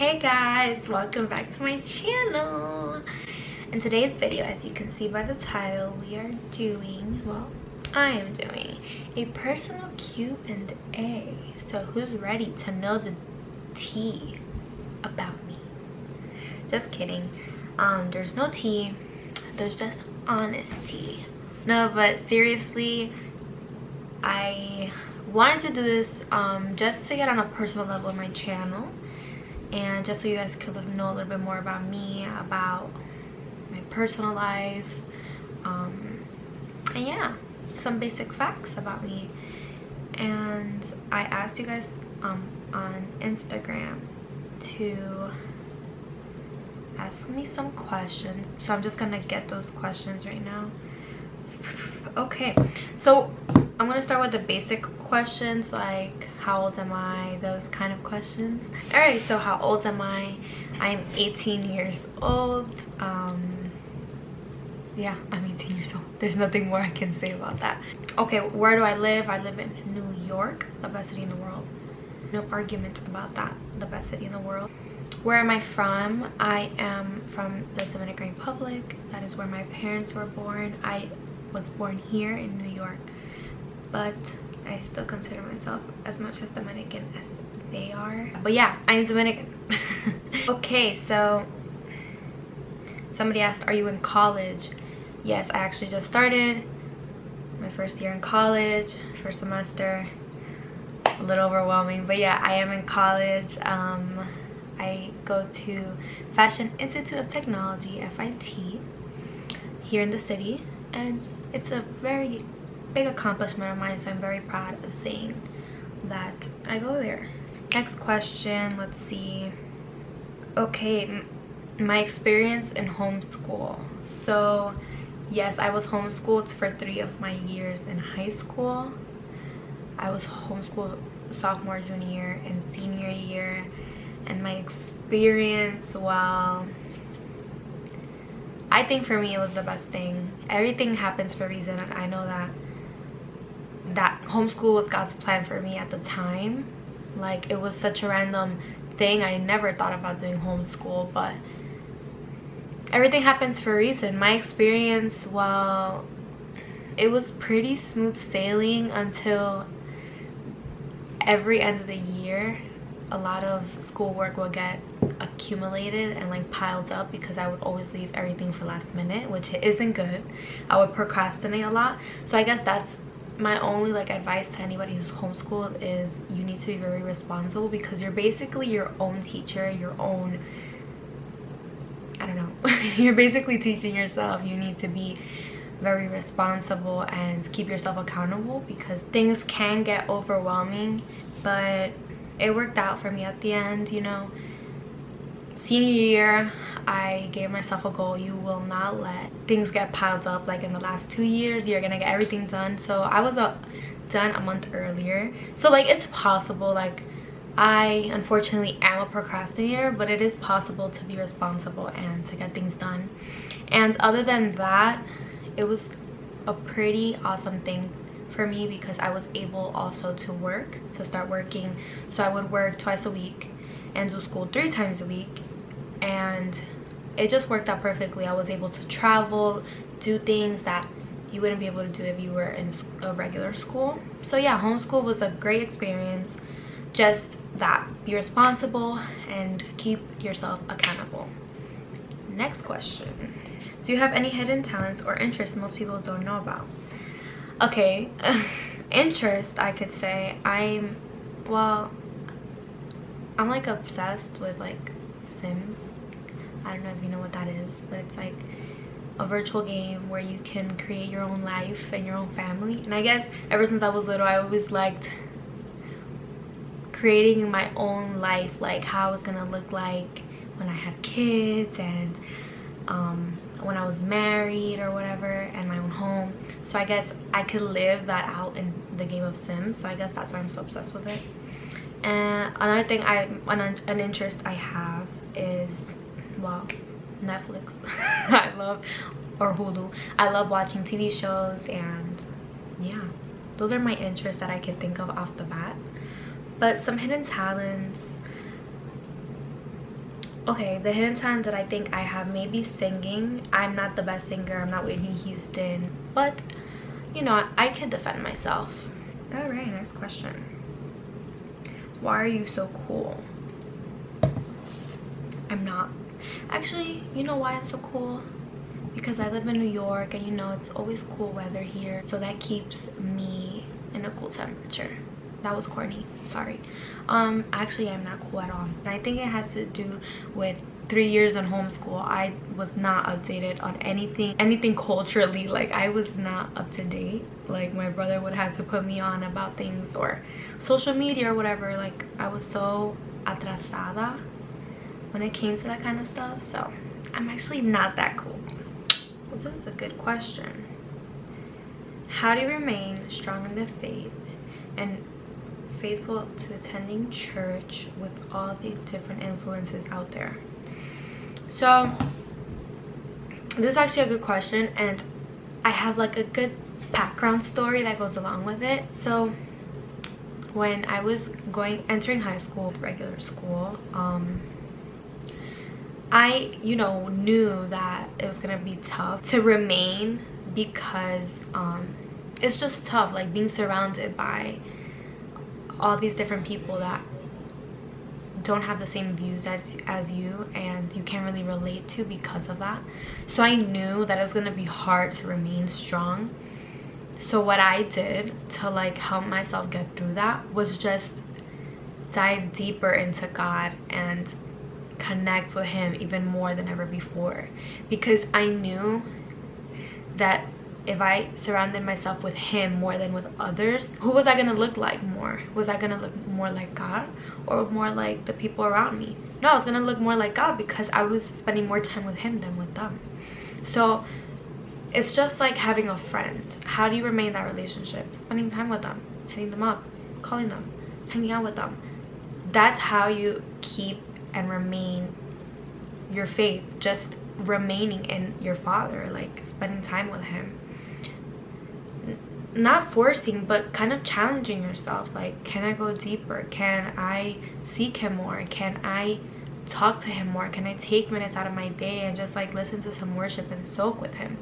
Hey guys, welcome back to my channel. In today's video, as you can see by the title, we are doing, well, I am doing a personal Q&A. So who's ready to know the tea about me? Just kidding. There's no tea, there's just honesty. No, but seriously, I wanted to do this just to get on a personal level in my channel, and just so you guys could know a little bit more about me, about my personal life, and yeah, some basic facts about me. And I asked you guys on Instagram to ask me some questions, so I'm just gonna get those questions right now. Okay, so I'm gonna start with the basic questions, like how old am I, those kind of questions. All right, so how old am I? I'm 18 years old. Yeah, I'm 18 years old. There's nothing more I can say about that. Okay, where do I live? I live in New York, the best city in the world. No argument about that, the best city in the world. Where am I from? I am from the Dominican Republic. That is where my parents were born. I was born here in New York, but I still consider myself as much as Dominican as they are. But yeah, I'm Dominican. Okay, so somebody asked, are you in college? Yes, I actually just started my first year in college, first semester. A little overwhelming, but yeah, I am in college. I go to Fashion Institute of Technology, FIT, here in the city, and it's a very big accomplishment of mine, so I'm very proud of saying that I go there. Next question, let's see. Okay, my experience in homeschool. So yes, I was homeschooled for 3 of my years in high school. I was homeschooled sophomore, junior, and senior year. And my experience, well, I think for me it was the best thing. Everything happens for a reason, and I know that homeschool was God's plan for me at the time. Like, it was such a random thing. I never thought about doing homeschool, but everything happens for a reason. My experience, well, it was pretty smooth sailing until every end of the year. A lot of schoolwork will get accumulated and like piled up because I would always leave everything for last minute, which isn't good. I would procrastinate a lot. So I guess that's my only like advice to anybody who's homeschooled, is you need to be very responsible, because you're basically your own teacher, your own, I don't know, you're basically teaching yourself. You need to be very responsible and keep yourself accountable, because things can get overwhelming, but it worked out for me at the end, you know. Senior year, I gave myself a goal. You will not let things get piled up. Like in the last 2 years, you're gonna get everything done. So I was done a month earlier. So like, it's possible. Like, I unfortunately am a procrastinator, but it is possible to be responsible and to get things done. And other than that, it was a pretty awesome thing for me, because I was able also to start working. So I would work twice a week and do school 3 times a week, and it just worked out perfectly. I was able to travel, do things that you wouldn't be able to do if you were in a regular school. So yeah, homeschool was a great experience. Just that, be responsible and keep yourself accountable. Next question, do you have any hidden talents or interests most people don't know about? Okay, interest, I could say I'm like obsessed with like Sims. I don't know if you know what that is, but it's like a virtual game where you can create your own life and your own family. And I guess ever since I was little, I always liked creating my own life, like how I was gonna look like when I had kids, and when I was married or whatever, and my own home. So I guess I could live that out in the game of Sims. So I guess that's why I'm so obsessed with it. And another thing, an interest I have is, well, Netflix. I love, or Hulu. I love watching TV shows, and yeah, those are my interests that I can think of off the bat. But some hidden talents, Okay, the hidden talent that I think I have, maybe singing. I'm not the best singer, I'm not Whitney Houston, but you know, I can defend myself. All right, next question. Why are you so cool? I'm not. Actually, you know why I'm so cool? Because I live in New York, and you know it's always cool weather here, so that keeps me in a cool temperature. That was corny, sorry. Actually, I'm not cool at all, and I think it has to do with 3 years in homeschool. I was not updated on anything culturally. Like, I was not up to date. Like, my brother would have to put me on about things, or social media or whatever. Like, I was so atrasada when it came to that kind of stuff, so I'm actually not that cool. Well, this is a good question. How do you remain strong in the faith and faithful to attending church with all the different influences out there? So this is actually a good question, and I have like a good background story that goes along with it. So when I was entering high school, regular school, I, you know, knew that it was gonna be tough to remain, because it's just tough, like being surrounded by all these different people that don't have the same views as you, and you can't really relate to because of that. So I knew that it was gonna be hard to remain strong. So what I did to like help myself get through that was just dive deeper into God and connect with him even more than ever before, because I knew that if I surrounded myself with him more than with others, who was I gonna look like more? Was I gonna look more like God or more like the people around me? No, I was gonna look more like God, because I was spending more time with him than with them. So it's just like having a friend. How do you remain in that relationship? Spending time with them, hitting them up, calling them, hanging out with them. That's how you keep and remain your faith, just remaining in your Father, like spending time with him, not forcing but kind of challenging yourself. Like, can I go deeper? Can I seek him more? Can I talk to him more? Can I take minutes out of my day and just like listen to some worship and soak with him?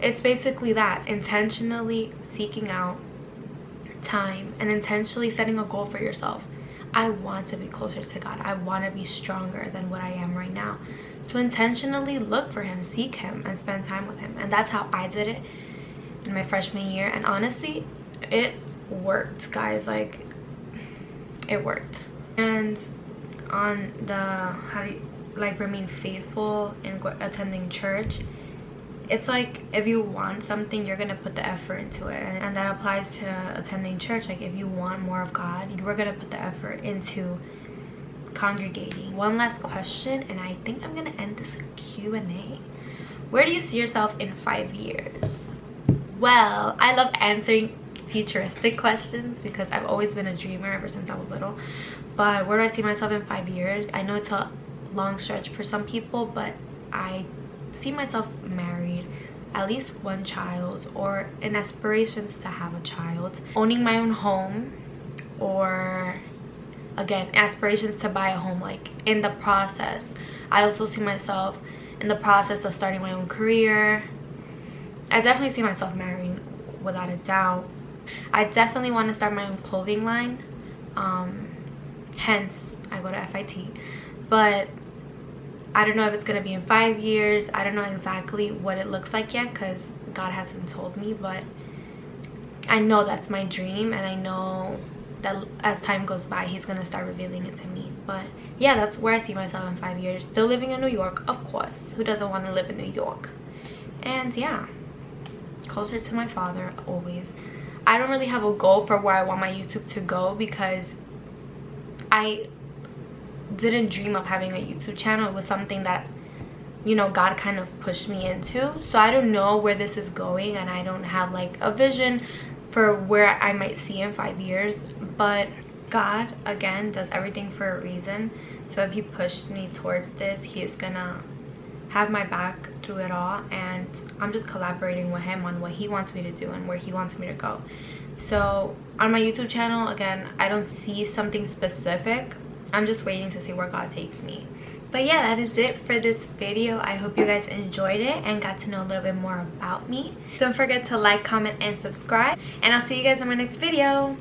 It's basically that, intentionally seeking out time and intentionally setting a goal for yourself. I want to be closer to God. I want to be stronger than what I am right now. So intentionally look for him, seek him, and spend time with him. And that's how I did it in my freshman year. And honestly, it worked, guys. Like, it worked. And on the how do you like remain faithful in attending church, it's like if you want something, you're gonna put the effort into it, and that applies to attending church. Like, if you want more of God, you are gonna put the effort into congregating. One last question, and I think I'm gonna end this Q&A. Where do you see yourself in 5 years? Well, I love answering futuristic questions because I've always been a dreamer ever since I was little. But where do I see myself in 5 years? I know it's a long stretch for some people, but I see myself married, at least one child, or in aspirations to have a child, owning my own home, or again, aspirations to buy a home. Like, in the process, I also see myself in the process of starting my own career. I definitely see myself marrying, without a doubt. I definitely want to start my own clothing line, hence I go to FIT. But I don't know if it's gonna be in 5 years. I don't know exactly what it looks like yet, because God hasn't told me, but I know that's my dream, and I know that as time goes by, he's gonna start revealing it to me. But yeah, that's where I see myself in 5 years. Still living in New York, of course. Who doesn't want to live in New York? And yeah, closer to my Father always. I don't really have a goal for where I want my YouTube to go, because I didn't dream of having a YouTube channel. It was something that, you know, God kind of pushed me into. So I don't know where this is going, and I don't have like a vision for where I might see in 5 years. But God, again, does everything for a reason. So if he pushed me towards this, he is gonna have my back through it all, and I'm just collaborating with him on what he wants me to do and where he wants me to go. So on my YouTube channel, again, I don't see something specific. I'm just waiting to see where God takes me. But yeah, that is it for this video. I hope you guys enjoyed it and got to know a little bit more about me. Don't forget to like, comment, and subscribe. And I'll see you guys in my next video.